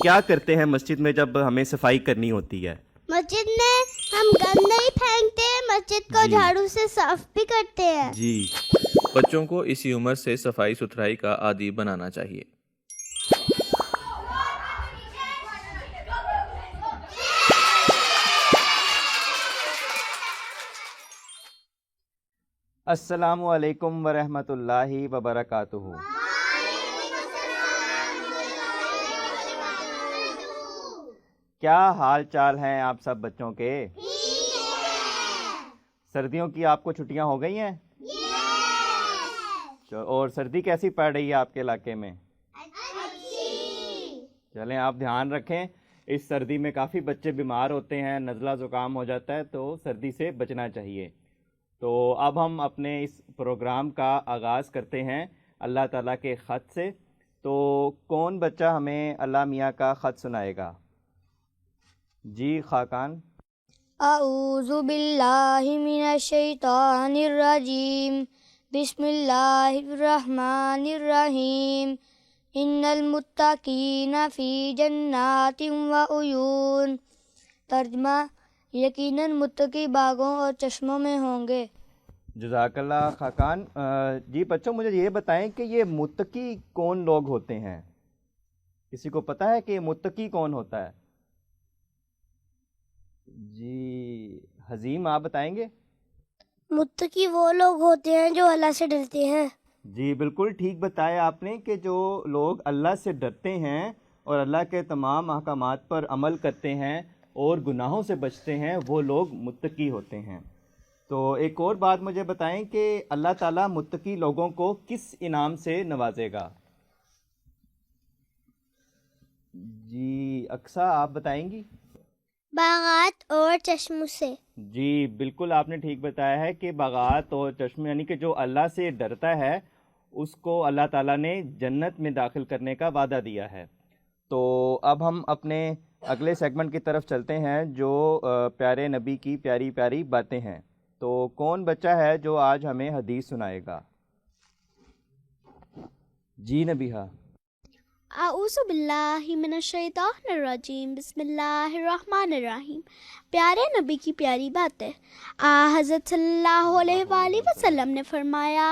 کیا کرتے ہیں مسجد میں جب ہمیں صفائی کرنی ہوتی ہے؟ مسجد میں ہم گند نہیں پھینکتے ہیں، مسجد کو جھاڑو سے صاف بھی کرتے ہیں. جی. بچوں کو اسی عمر سے صفائی ستھرائی کا عادی بنانا چاہیے. السلام علیکم ورحمۃ اللہ وبرکاتہ. کیا حال چال ہیں آپ سب بچوں کے؟ سردیوں کی آپ کو چھٹیاں ہو گئی ہیں؟ اور سردی کیسی پڑ رہی ہے آپ کے علاقے میں؟ چلیں آپ دھیان رکھیں، اس سردی میں کافی بچے بیمار ہوتے ہیں، نزلہ زکام ہو جاتا ہے، تو سردی سے بچنا چاہیے. تو اب ہم اپنے اس پروگرام کا آغاز کرتے ہیں اللہ تعالیٰ کے خط سے. تو کون بچہ ہمیں اللہ میاں کا خط سنائے گا؟ جی خاقان. اعوذ باللہ من الشیطان الرجیم، بسم اللہ الرحمن الرحیم. ان المتقین فی جنات و عیون. ترجمہ: یقیناً متقی باغوں اور چشموں میں ہوں گے. جزاک اللہ خاقان. جی بچوں مجھے یہ بتائیں کہ یہ متقی کون لوگ ہوتے ہیں؟ کسی کو پتہ ہے کہ متقی کون ہوتا ہے؟ جی حزیم آپ بتائیں گے؟ متقی وہ لوگ ہوتے ہیں جو اللہ سے ڈرتے ہیں. جی بالکل ٹھیک بتایا آپ نے کہ جو لوگ اللہ سے ڈرتے ہیں اور اللہ کے تمام احکامات پر عمل کرتے ہیں اور گناہوں سے بچتے ہیں، وہ لوگ متقی ہوتے ہیں. تو ایک اور بات مجھے بتائیں کہ اللہ تعالیٰ متقی لوگوں کو کس انعام سے نوازے گا؟ جی اقصیٰ آپ بتائیں گی؟ باغات اور چشموں سے. جی بالکل آپ نے ٹھیک بتایا ہے کہ باغات اور چشمے، یعنی کہ جو اللہ سے ڈرتا ہے اس کو اللہ تعالیٰ نے جنت میں داخل کرنے کا وعدہ دیا ہے. تو اب ہم اپنے اگلے سیگمنٹ کی طرف چلتے ہیں جو پیارے نبی کی پیاری پیاری باتیں ہیں. تو کون بچہ ہے جو آج ہمیں حدیث سنائے گا؟ جی نبیہا. اعوذ باللہ من الشیطان الرجیم، بسم اللہ الرحمن الرحیم. پیارے نبی کی پیاری باتیں. حضرت صلی اللہ علیہ وآلہ وسلم نے فرمایا،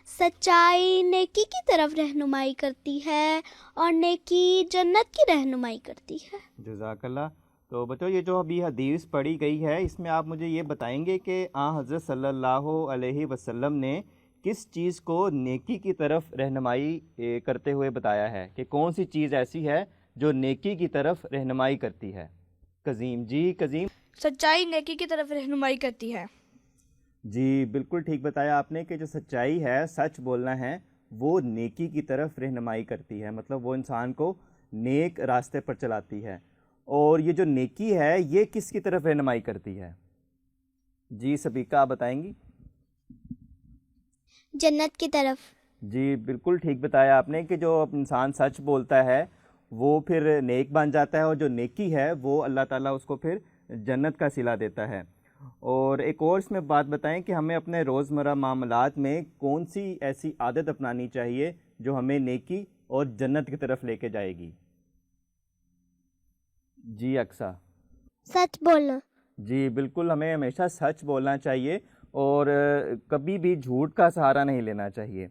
سچائی نیکی کی طرف رہنمائی کرتی ہے اور نیکی جنت کی رہنمائی کرتی ہے. جزاک اللہ. تو بچوں یہ جو ابھی حدیث پڑھی گئی ہے اس میں آپ مجھے یہ بتائیں گے کہ حضرت صلی اللہ علیہ وسلم نے کس چیز کو نیکی کی طرف رہنمائی کرتے ہوئے بتایا ہے، کہ کون سی چیز ایسی ہے جو نیکی کی طرف رہنمائی کرتی ہے؟ قزیم. جی قزیم. سچائی نیکی کی طرف رہنمائی کرتی ہے. جی بالکل ٹھیک بتایا آپ نے کہ جو سچائی ہے، سچ بولنا ہے، وہ نیکی کی طرف رہنمائی کرتی ہے، مطلب وہ انسان کو نیک راستے پر چلاتی ہے. اور یہ جو نیکی ہے یہ کس کی طرف رہنمائی کرتی ہے؟ جی سبیکہ آپ بتائیں گی؟ جنت کی طرف. جی بالکل ٹھیک بتایا آپ نے کہ جو انسان سچ بولتا ہے وہ پھر نیک بن جاتا ہے، اور جو نیکی ہے وہ اللہ تعالیٰ اس کو پھر جنت کا صلہ دیتا ہے. اور ایک اور اس میں بات بتائیں کہ ہمیں اپنے روزمرہ معاملات میں کون سی ایسی عادت اپنانی چاہیے جو ہمیں نیکی اور جنت کی طرف لے کے جائے گی؟ جی اقصیٰ. سچ بولنا. جی بالکل ہمیں ہمیشہ سچ بولنا چاہیے اور کبھی بھی جھوٹ کا سہارا نہیں لینا چاہیے.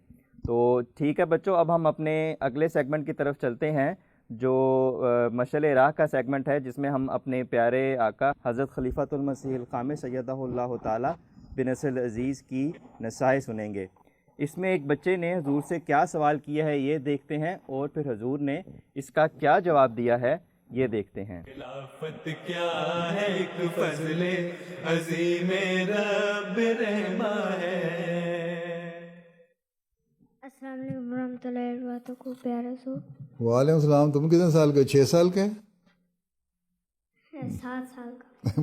تو ٹھیک ہے بچوں، اب ہم اپنے اگلے سیگمنٹ کی طرف چلتے ہیں جو مشعل راہ کا سیگمنٹ ہے، جس میں ہم اپنے پیارے آقا حضرت خلیفۃ المسیح الخامس سیدہ اللہ تعالیٰ بنصر العزیز کی نصائح سنیں گے. اس میں ایک بچے نے حضور سے کیا سوال کیا ہے یہ دیکھتے ہیں، اور پھر حضور نے اس کا کیا جواب دیا ہے یہ دیکھتے ہیں. خلافت کیا ہے ایک فضل عظیم رب رحمہ ہے. السلام علیکم ورحمۃ اللہ وبرکاتہ. کو پیارے سو. وعلیکم السلام. تم کتنے سال کے؟ 6 سال کے؟ 7 سال کا.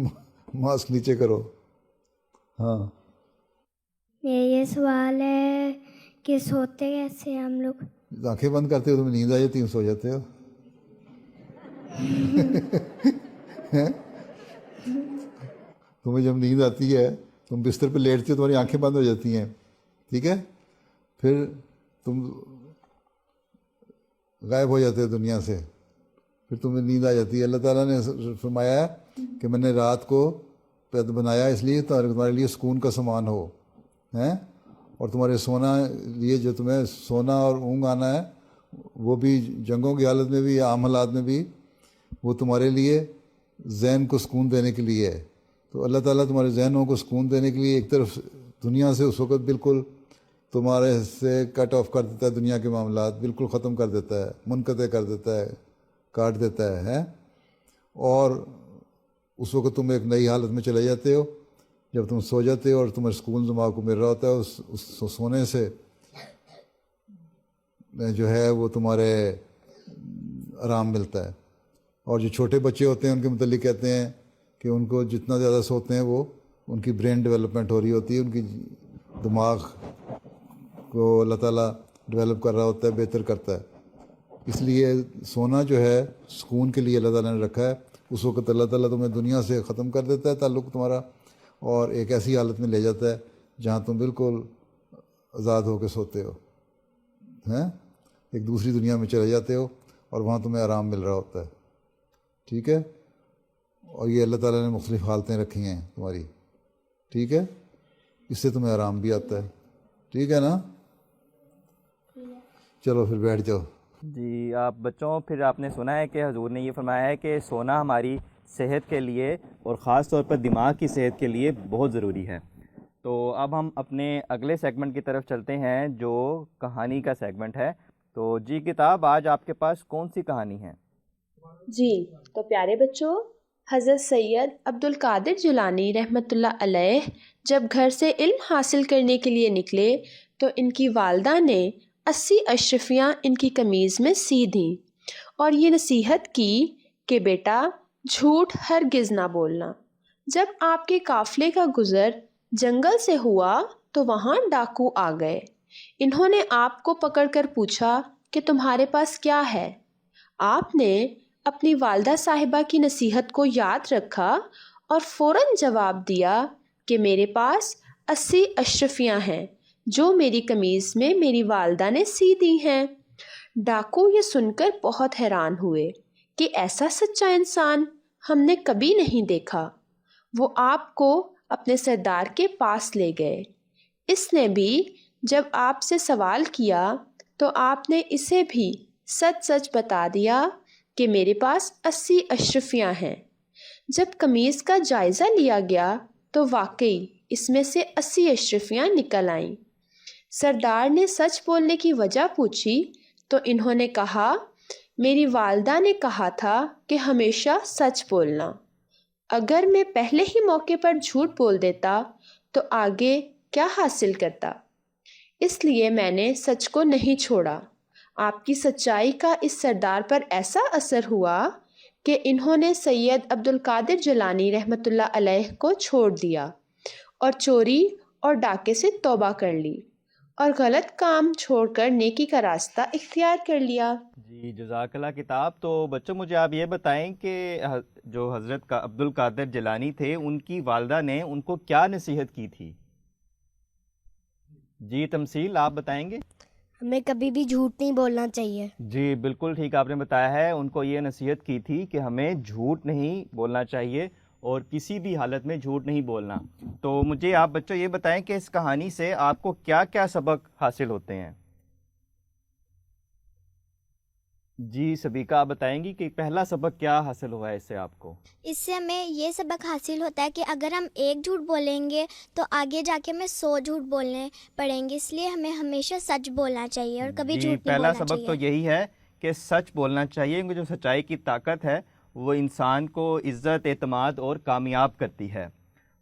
ماسک نیچے کرو. ہاں یہ سوال ہے کہ سوتے کیسے ہم لوگ؟ آنکھیں بند کرتے ہو، تمہیں نیند آ جاتی ہے، سو جاتے ہو. تمہیں جب نیند آتی ہے تم بستر پہ لیٹتی ہو، تمہاری آنکھیں بند ہو جاتی ہیں، ٹھیک ہے، پھر تم غائب ہو جاتے ہو دنیا سے، پھر تمہیں نیند آ جاتی ہے. اللہ تعالیٰ نے فرمایا ہے کہ میں نے رات کو پیدا بنایا اس لیے تمہارے لیے سکون کا سامان ہو ہیں, اور تمہارے سونا لیے جو تمہیں سونا اور اونگ آنا ہے وہ بھی جنگوں کی حالت میں بھی یا عام حالات میں بھی وہ تمہارے لیے ذہن کو سکون دینے کے لیے ہے. تو اللہ تعالیٰ تمہارے ذہنوں کو سکون دینے کے لیے ایک طرف دنیا سے اس وقت بالکل تمہارے سے کٹ آف کر دیتا ہے, دنیا کے معاملات بالکل ختم کر دیتا ہے, منقطع کر دیتا ہے, کاٹ دیتا ہے, اور اس وقت تم ایک نئی حالت میں چلے جاتے ہو جب تم سو جاتے ہو, اور تمہیں سکون دماغ کو مل رہا ہوتا ہے. اس سونے سے جو ہے وہ تمہارے آرام ملتا ہے. اور جو چھوٹے بچے ہوتے ہیں ان کے متعلق کہتے ہیں کہ ان کو جتنا زیادہ سوتے ہیں وہ ان کی برین ڈیولپمنٹ ہو رہی ہوتی ہے, ان کی دماغ کو اللہ تعالیٰ ڈیولپ کر رہا ہوتا ہے, بہتر کرتا ہے. اس لیے سونا جو ہے سکون کے لیے اللہ تعالیٰ نے رکھا ہے. اس وقت اللہ تعالیٰ تمہیں دنیا سے ختم کر دیتا ہے تعلق تمہارا, اور ایک ایسی حالت میں لے جاتا ہے جہاں تم بالکل آزاد ہو کے سوتے ہو ہیں, ایک دوسری دنیا میں چلے جاتے ہو اور وہاں تمہیں آرام مل رہا ہوتا ہے. ٹھیک ہے, اور یہ اللہ تعالیٰ نے مختلف حالتیں رکھی ہیں تمہاری. ٹھیک ہے, اس سے تمہیں آرام بھی آتا ہے. ٹھیک ہے نا, چلو پھر بیٹھ جاؤ. جی آپ بچوں, پھر آپ نے سنا ہے کہ حضور نے یہ فرمایا ہے کہ سونا ہماری صحت کے لیے اور خاص طور پر دماغ کی صحت کے لیے بہت ضروری ہے. تو اب ہم اپنے اگلے سیگمنٹ کی طرف چلتے ہیں جو کہانی کا سیگمنٹ ہے. تو جی کتاب, آج آپ کے پاس کون سی کہانی ہے؟ جی تو پیارے بچوں, حضرت سید عبد القادر جیلانی رحمۃ اللہ علیہ جب گھر سے علم حاصل کرنے کے لیے نکلے تو ان کی والدہ نے 80 اشرفیاں ان کی قمیض میں سی دیں اور یہ نصیحت کی کہ بیٹا جھوٹ ہرگز نہ بولنا. جب آپ کے قافلے کا گزر جنگل سے ہوا تو وہاں ڈاکو آ گئے. انہوں نے آپ کو پکڑ کر پوچھا کہ تمہارے پاس کیا ہے. آپ نے اپنی والدہ صاحبہ کی نصیحت کو یاد رکھا اور فوراً جواب دیا کہ میرے پاس 80 اشرفیاں ہیں جو میری قمیض میں میری والدہ نے سی دی ہیں. ڈاکو یہ سن کر بہت حیران ہوئے کہ ایسا سچا انسان ہم نے کبھی نہیں دیکھا. وہ آپ کو اپنے سردار کے پاس لے گئے. اس نے بھی جب آپ سے سوال کیا تو آپ نے اسے بھی سچ سچ بتا دیا کہ میرے پاس 80 اشرفیاں ہیں. جب قمیض کا جائزہ لیا گیا تو واقعی اس میں سے 80 اشرفیاں نکل آئیں. سردار نے سچ بولنے کی وجہ پوچھی تو انہوں نے کہا, میری والدہ نے کہا تھا کہ ہمیشہ سچ بولنا. اگر میں پہلے ہی موقع پر جھوٹ بول دیتا تو آگے کیا حاصل کرتا, اس لیے میں نے سچ کو نہیں چھوڑا. آپ کی سچائی کا اس سردار پر ایسا اثر ہوا کہ انہوں نے سید عبد القادر جیلانی رحمۃ اللہ علیہ کو چھوڑ دیا اور چوری اور ڈاکے سے توبہ کر لی اور غلط کام چھوڑ کر نیکی کا راستہ اختیار کر لیا. جی جزاک اللہ کتاب. تو بچوں مجھے آپ یہ بتائیں کہ جو حضرت کا عبد القادر جیلانی تھے ان کی والدہ نے ان کو کیا نصیحت کی تھی؟ جی تمثیل آپ بتائیں گے؟ ہمیں کبھی بھی جھوٹ نہیں بولنا چاہیے. جی بالکل ٹھیک آپ نے بتایا ہے. ان کو یہ نصیحت کی تھی کہ ہمیں جھوٹ نہیں بولنا چاہیے اور کسی بھی حالت میں جھوٹ نہیں بولنا. تو مجھے آپ بچوں یہ بتائیں کہ اس کہانی سے آپ کو کیا کیا سبق حاصل ہوتے ہیں؟ جی سبیکہ آپ بتائیں گی کہ پہلا سبق کیا حاصل ہوا ہے اس سے آپ کو؟ اس سے ہمیں یہ سبق حاصل ہوتا ہے کہ اگر ہم ایک جھوٹ بولیں گے تو آگے جا کے ہمیں 100 جھوٹ بولنے پڑیں گے. اس لیے ہمیں ہمیشہ سچ بولنا چاہیے اور کبھی جھوٹ نہیں بولنا چاہیے. پہلا سبق تو یہی ہے کہ سچ بولنا چاہیے, کیونکہ جو سچائی کی طاقت ہے وہ انسان کو عزت, اعتماد اور کامیاب کرتی ہے,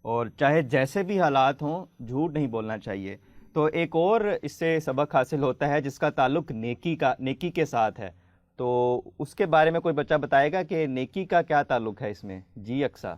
اور چاہے جیسے بھی حالات ہوں جھوٹ نہیں بولنا چاہیے. تو ایک اور اس سے سبق حاصل ہوتا ہے جس کا تعلق نیکی کے ساتھ ہے. تو اس کے بارے میں کوئی بچہ بتائے گا کہ نیکی کا کیا تعلق ہے اس میں؟ جی اقصیٰ.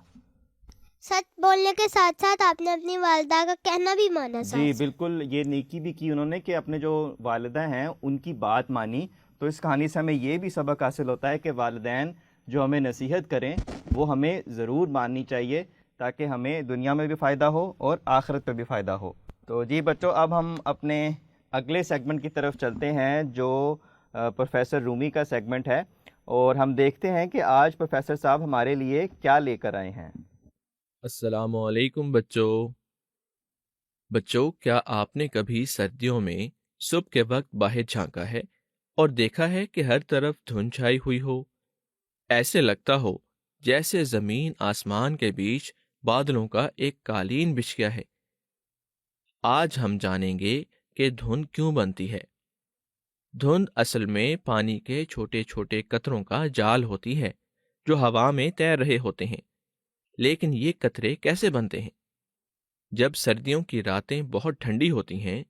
سچ بولنے کے ساتھ ساتھ آپ نے اپنی والدہ کا کہنا بھی مانا. جی بالکل, یہ نیکی بھی کی انہوں نے کہ اپنے جو والدہ ہیں ان کی بات مانی. تو اس کہانی سے ہمیں یہ بھی سبق حاصل ہوتا ہے کہ والدین جو ہمیں نصیحت کریں وہ ہمیں ضرور ماننی چاہیے تاکہ ہمیں دنیا میں بھی فائدہ ہو اور آخرت پہ بھی فائدہ ہو. تو جی بچوں, اب ہم اپنے اگلے سیگمنٹ کی طرف چلتے ہیں جو پروفیسر رومی کا سیگمنٹ ہے, اور ہم دیکھتے ہیں کہ آج پروفیسر صاحب ہمارے لیے کیا لے کر آئے ہیں۔ السلام علیکم بچوں، کیا آپ نے کبھی سردیوں میں صبح کے وقت باہر جھانکا ہے اور دیکھا ہے کہ ہر طرف دھند چھائی ہوئی ہو؟ ایسے لگتا ہو جیسے زمین آسمان کے بیچ بادلوں کا ایک قالین بچھ گیا ہے۔ آج ہم جانیں گے کہ دھند کیوں بنتی ہے۔ دھند اصل میں پانی کے چھوٹے چھوٹے قطروں کا جال ہوتی ہے جو ہوا میں تیر رہے ہوتے ہیں۔ لیکن یہ قطرے کیسے بنتے ہیں؟ جب سردیوں کی راتیں بہت ٹھنڈی ہوتی ہیں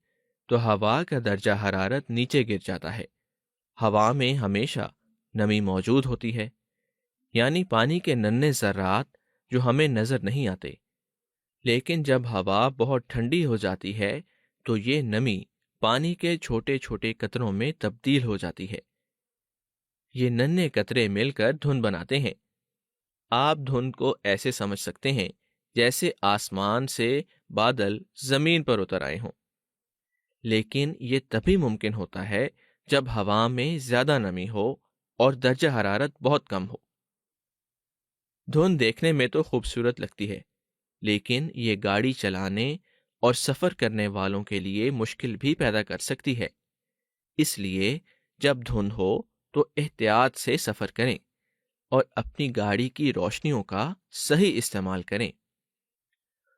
تو ہوا کا درجہ حرارت نیچے گر جاتا ہے۔ ہوا میں ہمیشہ نمی موجود ہوتی ہے، یعنی پانی کے ننھے ذرات جو ہمیں نظر نہیں آتے۔ لیکن جب ہوا بہت ٹھنڈی ہو جاتی ہے تو یہ نمی پانی کے چھوٹے چھوٹے قطروں میں تبدیل ہو جاتی ہے۔ یہ ننھے قطرے مل کر دھند بناتے ہیں۔ آپ دھند کو ایسے سمجھ سکتے ہیں جیسے آسمان سے بادل زمین پر اتر آئے ہوں، لیکن یہ تبھی ممکن ہوتا ہے جب ہوا میں زیادہ نمی ہو اور درجہ حرارت بہت کم ہو۔ دھند دیکھنے میں تو خوبصورت لگتی ہے، لیکن یہ گاڑی چلانے اور سفر کرنے والوں کے لیے مشکل بھی پیدا کر سکتی ہے۔ اس لیے جب دھند ہو تو احتیاط سے سفر کریں اور اپنی گاڑی کی روشنیوں کا صحیح استعمال کریں۔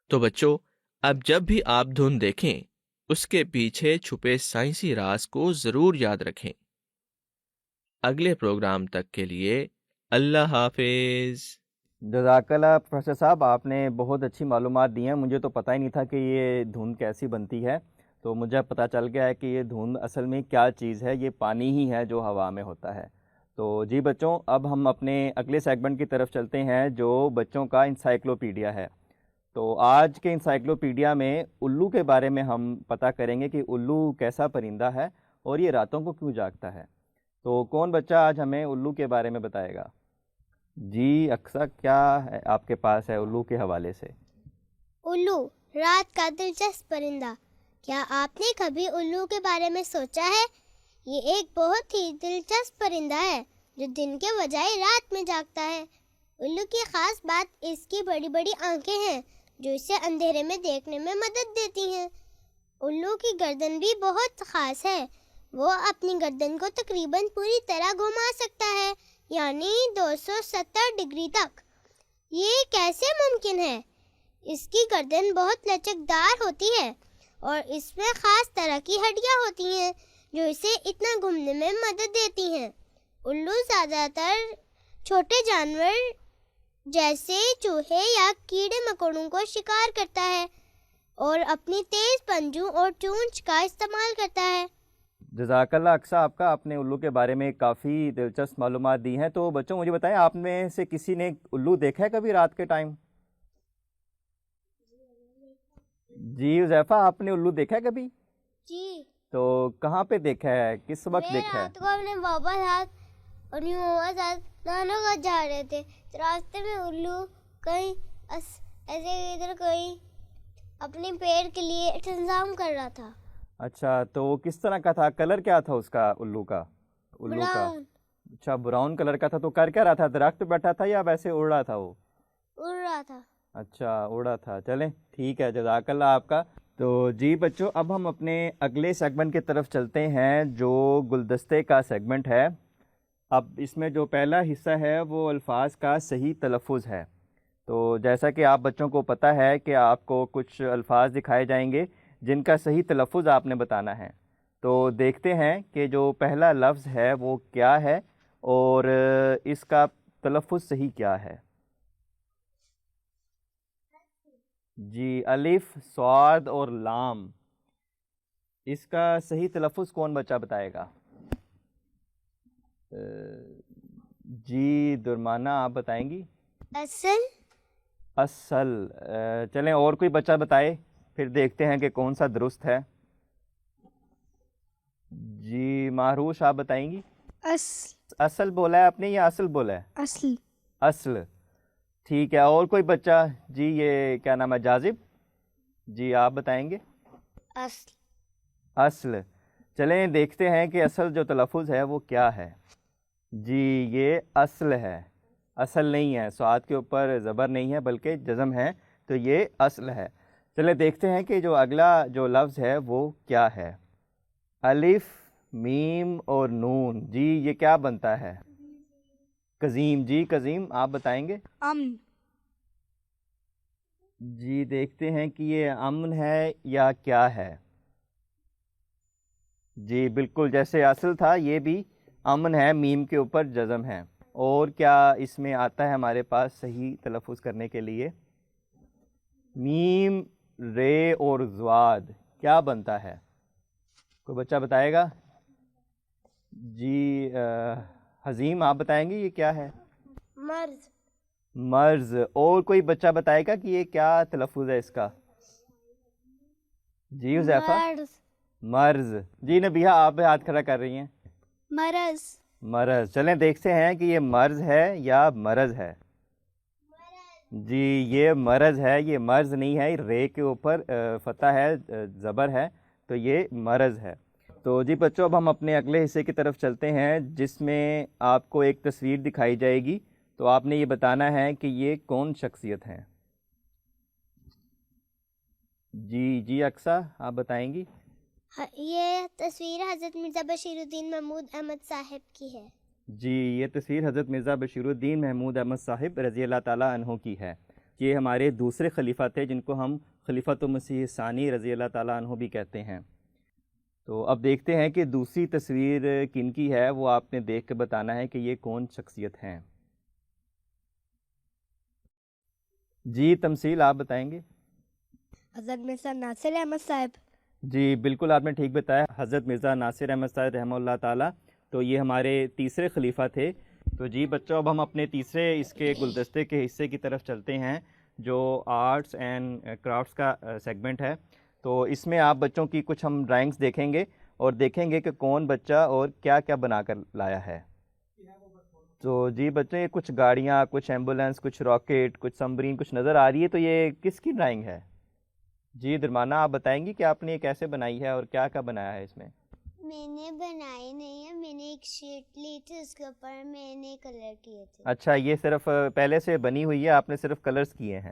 تو بچوں، اب جب بھی آپ دھند دیکھیں اس کے پیچھے چھپے سائنسی راز کو ضرور یاد رکھیں۔ اگلے پروگرام تک کے لیے اللہ حافظ۔ جزاک اللہ پروفیسر صاحب، آپ نے بہت اچھی معلومات دی ہیں۔ مجھے تو پتہ ہی نہیں تھا کہ یہ دھند کیسی بنتی ہے، تو مجھے پتہ چل گیا ہے کہ یہ دھند اصل میں کیا چیز ہے، یہ پانی ہی ہے جو ہوا میں ہوتا ہے۔ تو جی بچوں، اب ہم اپنے اگلے سیگمنٹ کی طرف چلتے ہیں جو بچوں کا انسائکلوپیڈیا ہے۔ تو آج کے انسائکلوپیڈیا میں الو کے بارے میں ہم پتہ کریں گے کہ الو کیسا پرندہ ہے اور یہ راتوں کو کیوں جاگتا ہے۔ تو کون بچہ آج ہمیں الو کے بارے میں بتائے گا؟ جی اقصیٰ، کیا ہے آپ کے پاس ہے الو کے حوالے سے؟ الو رات کا دلچسپ پرندہ۔ کیا آپ نے کبھی الو کے بارے میں سوچا ہے؟ یہ ایک بہت ہی دلچسپ پرندہ ہے جو دن کے بجائے رات میں جاگتا ہے۔ الو کی خاص بات اس کی بڑی بڑی آنکھیں ہیں جو اسے اندھیرے میں دیکھنے میں مدد دیتی ہیں۔ الو کی گردن بھی بہت خاص ہے۔ وہ اپنی گردن کو تقریباً پوری طرح گھما سکتا ہے، یعنی 270 ڈگری تک۔ یہ کیسے ممکن ہے؟ اس کی گردن بہت لچکدار ہوتی ہے اور اس میں خاص طرح کی ہڈیاں ہوتی ہیں جو اسے اتنا گھومنے میں مدد دیتی ہیں۔ الو زیادہ تر چھوٹے جانور جیسے چوہے یا کیڑے مکوڑوں کو شکار کرتا ہے اور اپنی تیز پنجوں اور چونچ کا استعمال کرتا ہے۔ جزاک اللہ اقصیٰ، آپ کا اپنے الو کے بارے میں کافی دلچسپ معلومات دی ہیں۔ تو بچوں مجھے بتائیں، آپ میں سے کسی نے الو دیکھا ہے کبھی رات کے ٹائم؟ جی حذیفہ، آپ نے الو دیکھا ہے کبھی؟ جی، تو کہاں پہ دیکھا ہے، کس وقت میں دیکھا ہے؟ رات کو اپنے بابا ساتھ اور ماما ساتھ نانو کا جا رہے تھے، راستے میں الو کہیں ایسے ادھر کہیں اپنے پیڑ کے لیے انتظام کر رہا تھا۔ اچھا، تو وہ کس طرح کا تھا؟ کلر کیا تھا اس کا الو کا؟ براؤن، اچھا، براؤن کلر کا تھا۔ تو کر کیا رہا تھا؟ درخت پہ بیٹھا تھا یا ویسے اڑ رہا تھا وہ؟ اڑ رہا تھا۔ اچھا، اڑا تھا۔ چلیں ٹھیک ہے، جزاک اللہ آپ کا۔ تو جی بچوں، اب ہم اپنے اگلے سیگمنٹ کی طرف چلتے ہیں جو گلدستے کا سیگمنٹ ہے۔ اب اس میں جو پہلا حصہ ہے وہ الفاظ کا صحیح تلفظ ہے۔ تو جیسا کہ آپ بچوں کو پتہ ہے کہ آپ کو کچھ الفاظ دکھائے جائیں گے جن کا صحیح تلفظ آپ نے بتانا ہے۔ تو دیکھتے ہیں کہ جو پہلا لفظ ہے وہ کیا ہے اور اس کا تلفظ صحیح کیا ہے۔ جی، الف، صاد اور لام، اس کا صحیح تلفظ کون بچہ بتائے گا؟ جی درمانہ، آپ بتائیں گی؟ اصل، اصل۔ چلیں اور کوئی بچہ بتائے، پھر دیکھتے ہیں کہ کون سا درست ہے۔ جی مہروش، آپ بتائیں گی؟ اصل بولا ہے آپ نے یا اصل بولا ہے؟ اصل، اصل، ٹھیک ہے۔ اور کوئی بچہ؟ جی یہ کیا نام ہے، جاذب، جی آپ بتائیں گے؟ اصل، اصل۔ چلیں دیکھتے ہیں کہ اصل جو تلفظ ہے وہ کیا ہے۔ جی یہ اصل ہے، اصل نہیں ہے، سعاد کے اوپر زبر نہیں ہے بلکہ جزم ہے، تو یہ اصل ہے۔ چلے دیکھتے ہیں کہ جو اگلا جو لفظ ہے وہ کیا ہے۔ الف، میم اور نون، جی یہ کیا بنتا ہے؟ قزیم، جی قزیم آپ بتائیں گے؟ امن، جی دیکھتے ہیں کہ یہ امن ہے یا کیا ہے۔ جی بالکل جیسے اصل تھا یہ بھی امن ہے، میم کے اوپر جزم ہے۔ اور کیا اس میں آتا ہے ہمارے پاس صحیح تلفظ کرنے کے لیے؟ میم، رے اور زواد کیا بنتا ہے؟ کوئی بچہ بتائے گا؟ جی حزیم آپ بتائیں گے یہ کیا ہے؟ مرض، مرض۔ اور کوئی بچہ بتائے گا کہ یہ کیا تلفظ ہے اس کا؟ جی حذیفہ؟ مرض۔ جی نبیہ آپ بھی ہاتھ کھڑا کر رہی ہیں۔ مرض، مرض۔ چلیں دیکھتے ہیں کہ یہ مرض ہے یا مرض ہے۔ جی یہ مرض ہے، یہ مرض نہیں ہے، رے کے اوپر فتح ہے، زبر ہے، تو یہ مرض ہے۔ تو جی بچوں اب ہم اپنے اگلے حصے کی طرف چلتے ہیں جس میں آپ کو ایک تصویر دکھائی جائے گی، تو آپ نے یہ بتانا ہے کہ یہ کون شخصیت ہیں۔ جی اقصیٰ آپ بتائیں گی؟ یہ تصویر حضرت مرزا بشیر الدین محمود احمد صاحب کی ہے۔ جی یہ تصویر حضرت مرزا بشیر الدین محمود احمد صاحب رضی اللہ تعالیٰ عنہ کی ہے۔ یہ ہمارے دوسرے خلیفہ تھے جن کو ہم خلیفۃ المسیح ثانی رضی اللہ تعالیٰ عنہ بھی کہتے ہیں۔ تو اب دیکھتے ہیں کہ دوسری تصویر کن کی ہے، وہ آپ نے دیکھ کے بتانا ہے کہ یہ کون شخصیت ہیں۔ جی تمثیل آپ بتائیں گے؟ حضرت مرزا ناصر احمد صاحب۔ جی بالکل آپ نے ٹھیک بتایا، حضرت مرزا ناصر احمد صاحب رحمہ اللہ تعالیٰ، تو یہ ہمارے تیسرے خلیفہ تھے۔ تو جی بچوں اب ہم اپنے تیسرے اس کے گلدستے کے حصے کی طرف چلتے ہیں جو آرٹس اینڈ کرافٹس کا سیگمنٹ ہے۔ تو اس میں آپ بچوں کی کچھ ہم ڈرائنگز دیکھیں گے اور دیکھیں گے کہ کون بچہ اور کیا کیا بنا کر لایا ہے۔ تو جی بچوں یہ کچھ گاڑیاں، کچھ ایمبولینس، کچھ راکٹ، کچھ سمبرین کچھ نظر آ رہی ہے، تو یہ کس کی ڈرائنگ ہے؟ جی درمانہ آپ بتائیں گی کہ آپ نے یہ کیسے بنائی ہے اور کیا کیا بنایا ہے اس میں؟ میں نے بنائی نہیں ہے، میں نے ایک شیٹ لی تھی، اس کے اوپر میں نے کلر کیے تھے۔ اچھا یہ صرف پہلے سے بنی ہوئی ہے، آپ نے صرف کلرز کیے ہیں؟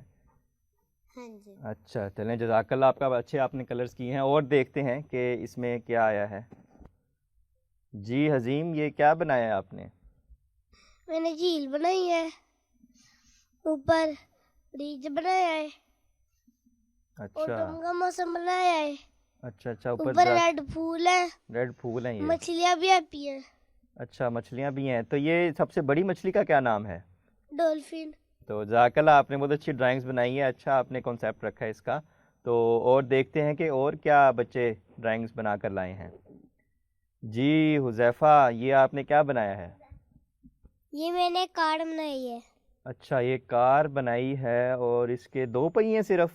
ہاں جی۔ اچھا چلیں جزاک اللہ، آپ کا اچھے آپ نے کلرز کیے ہیں۔ اور دیکھتے ہیں کہ اس میں کیا آیا ہے۔ جی حزیم یہ کیا بنایا ہے آپ نے؟ میں نے جھیل بنائی ہے، اوپر برج بنایا ہے، اچھا اوٹم کا موسم بنایا ہے، اچھا اوپر ریڈ پھول ہے، ریڈ پھول ہیں یہ؟ مچھلیاں بھی آتی ہیں، اچھا مچھلیاں بھی ہیں۔ تو یہ سب سے بڑی مچھلی کا کیا نام ہے؟ ڈولفن۔ تو جزاک اللہ آپ نے بہت اچھی ڈرائنگز بنائی ہے، اچھا آپ نے کانسیپٹ رکھا ہے اس کا۔ تو اور دیکھتے ہیں کہ اور کیا بچے ڈرائنگز بنا کر لائے ہیں۔ جی حذیفہ یہ آپ نے کیا بنایا ہے؟ یہ میں نے کار بنائی ہے۔ اچھا یہ کار بنائی ہے اور اس کے 2 پہیے صرف،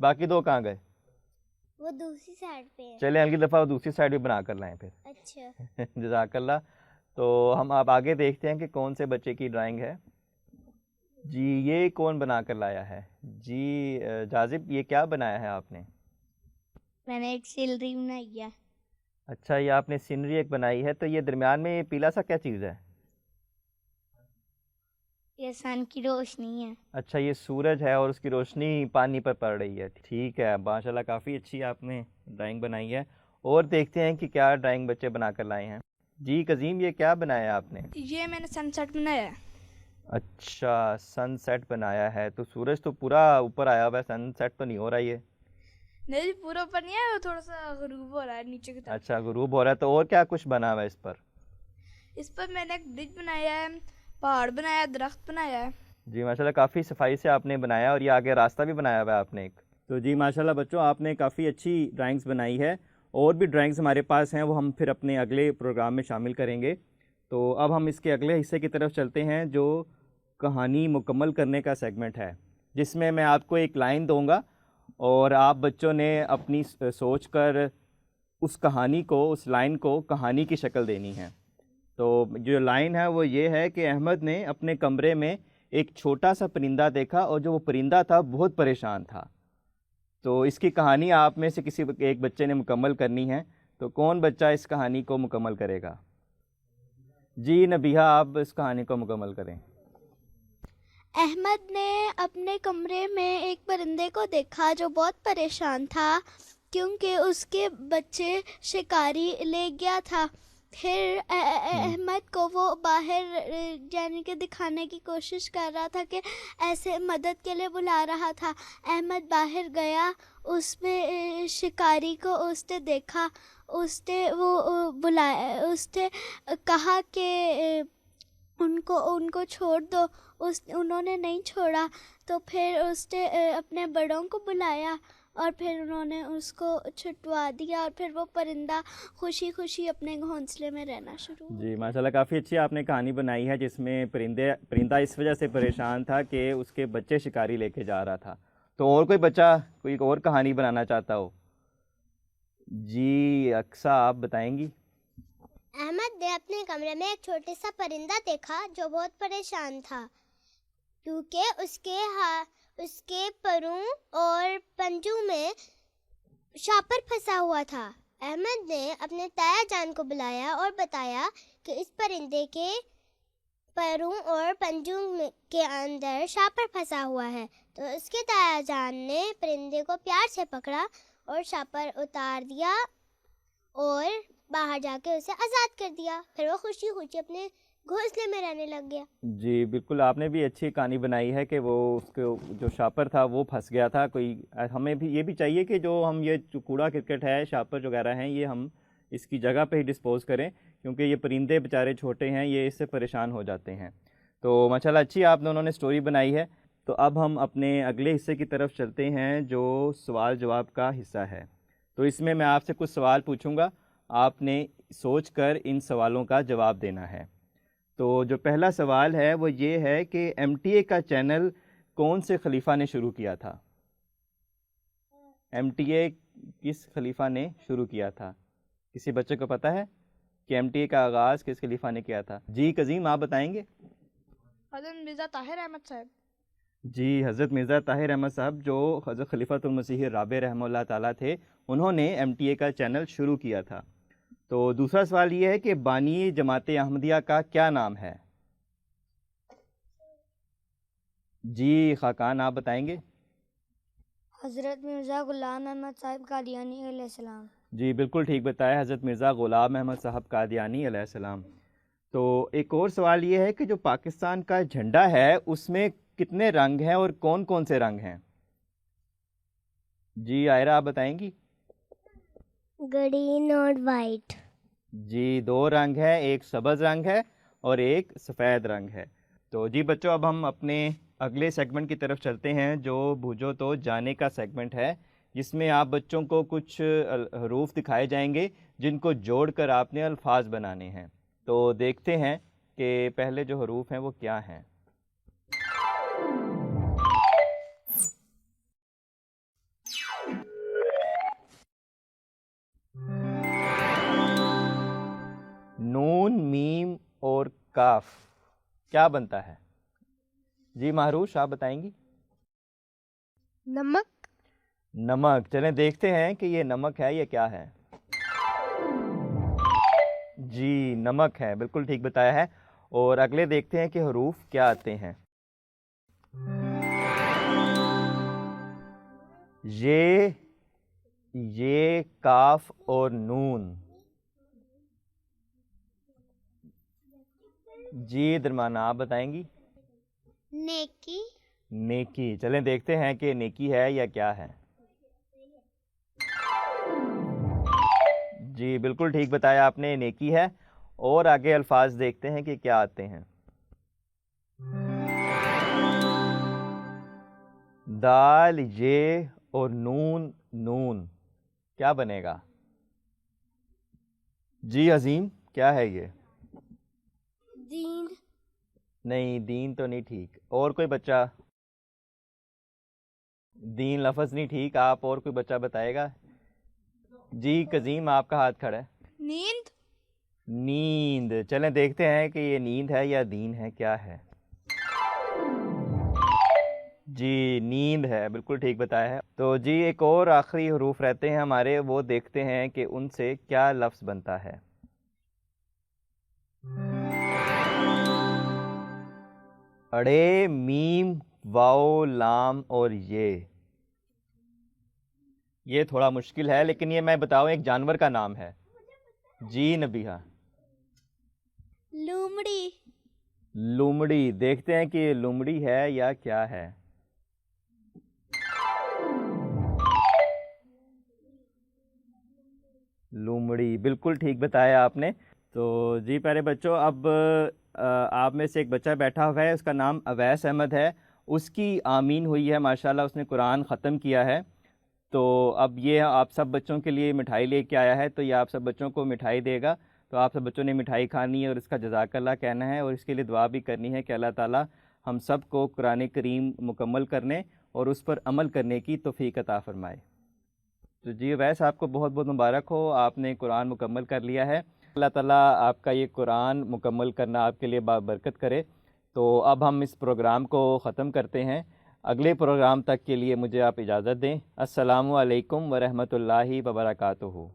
باقی 2 کہاں گئے؟ وہ دوسری سائڈ پہ ہے۔ چلیں اگلی دفعہ دوسری سائڈ بھی بنا کر لائیں پھر۔ اچھا۔ جزاک اللہ۔ تو ہم آپ آگے دیکھتے ہیں کہ کون سے بچے کی ڈرائنگ ہے۔ جی یہ کون بنا کر لایا ہے؟ جی جاذب یہ کیا بنایا ہے آپ نے؟ میں نے ایک سیلری بنائی ہے۔ اچھا یہ آپ نے سینری ایک بنائی ہے، تو یہ درمیان میں یہ پیلا سا کیا چیز ہے؟ یہ سن کی روشنی ہے۔ اچھا یہ سورج ہے اور اس کی روشنی پانی پر پڑ رہی ہے، ٹھیک ہے ماشاءاللہ کافی اچھی آپ نے ڈرائنگ بنائی ہے۔ اور دیکھتے ہیں کہ کیا ڈرائنگ بچے بنا کر لائے ہیں۔ جی قزیم یہ کیا بنایا آپ نے؟ یہ میں نے سن سیٹ بنایا ہے۔ اچھا سن سیٹ بنایا ہے، تو سورج تو پورا اوپر آیا ہوا ہے، سن سیٹ تو نہیں ہو رہا یہ؟ نہیں پورا اوپر نہیں ہے، وہ تھوڑا سا غروب ہو رہا ہے نیچے کی طرف۔ اچھا غروب ہو رہا ہے، تو اور کیا کچھ بنا ہوا ہے اس پر؟ اس پر میں نے ایک برج بنایا ہے، پہاڑ بنایا ہے، درخت بنایا ہے۔ جی ماشاءاللہ کافی صفائی سے آپ نے بنایا، اور یہ آگے راستہ بھی بنایا ہوا ہے آپ نے ایک۔ تو جی ماشاءاللہ بچوں آپ نے کافی اچھی ڈرائنگز بنائی ہے، اور بھی ڈرائنگز ہمارے پاس ہیں وہ ہم پھر اپنے اگلے پروگرام میں شامل کریں گے۔ تو اب ہم اس کے اگلے حصے کی طرف چلتے ہیں جو کہانی مکمل کرنے کا سیگمنٹ ہے، جس میں میں آپ کو ایک لائن دوں گا اور آپ بچوں نے اپنی سوچ کر اس کہانی کو، اس لائن کو کہانی کی شکل دینی ہے۔ تو جو لائن ہے وہ یہ ہے کہ احمد نے اپنے کمرے میں ایک چھوٹا سا پرندہ دیکھا اور جو وہ پرندہ تھا بہت پریشان تھا۔ تو اس کی کہانی آپ میں سے کسی ایک بچے نے مکمل کرنی ہے، تو کون بچہ اس کہانی کو مکمل کرے گا؟ جی نبیہہ آپ اس کہانی کو مکمل کریں۔ احمد نے اپنے کمرے میں ایک پرندے کو دیکھا جو بہت پریشان تھا کیونکہ اس کے بچے شکاری لے گیا تھا۔ پھر احمد کو وہ باہر یعنی کہ دکھانے کی کوشش کر رہا تھا کہ ایسے مدد کے لیے بلا رہا تھا۔ احمد باہر گیا، اس میں شکاری کو اس نے دیکھا، اس نے وہ بلایا، اس نے کہا کہ ان کو چھوڑ دو، انہوں نے نہیں چھوڑا۔ تو پھر اس نے اپنے بڑوں کو بلایا اور پھر انہوں نے اس کو چھٹوا دیا اور پھر وہ پرندہ خوشی خوشی اپنے گھونسلے میں رہنا شروع ہوا۔ جی ماشاءاللہ کافی اچھی آپ نے کہانی بنائی ہے، جس میں پرندہ اس وجہ سے پریشان تھا کہ اس کے بچے شکاری لے کے جا رہا تھا۔ تو اور کوئی بچہ کوئی اور کہانی بنانا چاہتا ہو؟ جی اقصیٰ آپ بتائیں گی؟ احمد نے اپنے کمرے میں ایک چھوٹے سا پرندہ دیکھا جو بہت پریشان تھا کیونکہ اس کے پروں اور پنجوں میں شاپر پھنسا ہوا تھا۔ احمد نے اپنے تایا جان کو بلایا اور بتایا کہ اس پرندے کے پروں اور پنجوں کے اندر شاپر پھنسا ہوا ہے۔ تو اس کے تایا جان نے پرندے کو پیار سے پکڑا اور شاپر اتار دیا اور باہر جا کے اسے آزاد کر دیا۔ پھر وہ خوشی خوشی اپنے گھونسلے میں رہنے لگ گیا۔ جی بالکل، آپ نے بھی اچھی کہانی بنائی ہے کہ وہ اس کو جو شاپر تھا وہ پھنس گیا تھا۔ ہمیں بھی یہ بھی چاہیے کہ جو ہم یہ جو کوڑا کرکٹ ہے، شاپر وغیرہ ہیں، یہ ہم اس کی جگہ پہ ہی ڈسپوز کریں، کیونکہ یہ پرندے بیچارے چھوٹے ہیں، یہ اس سے پریشان ہو جاتے ہیں۔ تو ماشاءاللہ اچھی آپ دونوں نے سٹوری بنائی ہے۔ تو اب ہم اپنے اگلے حصے کی طرف چلتے ہیں جو سوال جواب کا حصہ ہے۔ تو اس میں آپ سے کچھ سوال پوچھوں گا، آپ نے سوچ کر ان سوالوں کا جواب دینا ہے۔ تو جو پہلا سوال ہے وہ یہ ہے کہ ایم ٹی اے کا چینل کون سے خلیفہ نے شروع کیا تھا؟ ایم ٹی اے کس خلیفہ نے شروع کیا تھا؟ کسی بچے کو پتہ ہے کہ ایم ٹی اے کا آغاز کس خلیفہ نے کیا تھا؟ جی قزیم آپ بتائیں گے؟ حضرت مرزا طاہر احمد صاحب۔ جی حضرت مرزا طاہر احمد صاحب جو حضرت خلیفۃ المسیح الرابع رحمہ اللہ تعالیٰ تھے، انہوں نے ایم ٹی اے کا چینل شروع کیا تھا۔ تو دوسرا سوال یہ ہے کہ بانی جماعت احمدیہ کا کیا نام ہے؟ جی خاقان آپ بتائیں گے؟ حضرت مرزا غلام احمد صاحب قادیانی علیہ السلام۔ جی بالکل ٹھیک بتایا، حضرت مرزا غلام احمد صاحب قادیانی علیہ السلام۔ تو ایک اور سوال یہ ہے کہ جو پاکستان کا جھنڈا ہے اس میں کتنے رنگ ہیں اور کون کون سے رنگ ہیں؟ جی عائرہ آپ بتائیں گی؟ گرین اور وائٹ۔ جی 2 رنگ ہے، ایک سبز رنگ ہے اور ایک سفید رنگ ہے۔ تو جی بچوں اب ہم اپنے اگلے سیگمنٹ کی طرف چلتے ہیں جو بوجھو تو جانے کا سیگمنٹ ہے، جس میں آپ بچوں کو کچھ حروف دکھائے جائیں گے جن کو جوڑ کر آپ نے الفاظ بنانے ہیں۔ تو دیکھتے ہیں کہ پہلے جو حروف ہیں وہ کیا ہیں۔ نون، میم اور کاف کیا بنتا ہے؟ جی مہروش آپ بتائیں گی؟ نمک۔ نمک، چلیں دیکھتے ہیں کہ یہ نمک ہے یا کیا ہے۔ جی نمک ہے، بالکل ٹھیک بتایا ہے۔ اور اگلے دیکھتے ہیں کہ حروف کیا آتے ہیں۔ یہ کاف اور نون۔ جی درمانہ آپ بتائیں گی؟ نیکی۔ نیکی، چلیں دیکھتے ہیں کہ نیکی ہے یا کیا ہے۔ جی بالکل ٹھیک بتایا آپ نے، نیکی ہے۔ اور آگے الفاظ دیکھتے ہیں کہ کیا آتے ہیں۔ دال، یہ اور نون، نون کیا بنے گا؟ جی عظیم کیا ہے یہ؟ دین۔ نہیں دین تو نہیں ٹھیک، اور کوئی بچہ؟ دین لفظ نہیں ٹھیک، آپ اور کوئی بچہ بتائے گا؟ جی قزیم آپ کا ہاتھ کھڑا ہے۔ نیند۔ نیند، چلیں دیکھتے ہیں کہ یہ نیند ہے یا دین ہے، کیا ہے۔ جی نیند ہے، بالکل ٹھیک بتایا ہے۔ تو جی ایک اور آخری حروف رہتے ہیں ہمارے، وہ دیکھتے ہیں کہ ان سے کیا لفظ بنتا ہے۔ اڑے، میم، واو، لام اور یہ تھوڑا مشکل ہے، لیکن یہ میں بتاؤں ایک جانور کا نام ہے. جی نبیہا. لومڑی. لومڑی. دیکھتے ہیں کہ یہ لومڑی ہے یا کیا ہے. لومڑی بالکل ٹھیک بتایا آپ نے. تو جی پیارے بچوں، اب آپ میں سے ایک بچہ بیٹھا ہوا ہے، اس کا نام اویس احمد ہے. اس کی آمین ہوئی ہے ماشاءاللہ، اس نے قرآن ختم کیا ہے. تو اب یہ آپ سب بچوں کے لیے مٹھائی لے کے آیا ہے، تو یہ آپ سب بچوں کو مٹھائی دے گا. تو آپ سب بچوں نے مٹھائی کھانی ہے اور اس کا جزاک اللہ کہنا ہے، اور اس کے لیے دعا بھی کرنی ہے کہ اللہ تعالیٰ ہم سب کو قرآن کریم مکمل کرنے اور اس پر عمل کرنے کی توفیق عطا فرمائے. تو جی ویسے آپ کو بہت بہت مبارک ہو، آپ نے قرآن مکمل کر لیا ہے. اللہ تعالیٰ آپ کا یہ قرآن مکمل کرنا آپ کے لیے برکت کرے. تو اب ہم اس پروگرام کو ختم کرتے ہیں. اگلے پروگرام تک کے لیے مجھے آپ اجازت دیں. السلام علیکم ورحمۃ اللہ وبرکاتہ.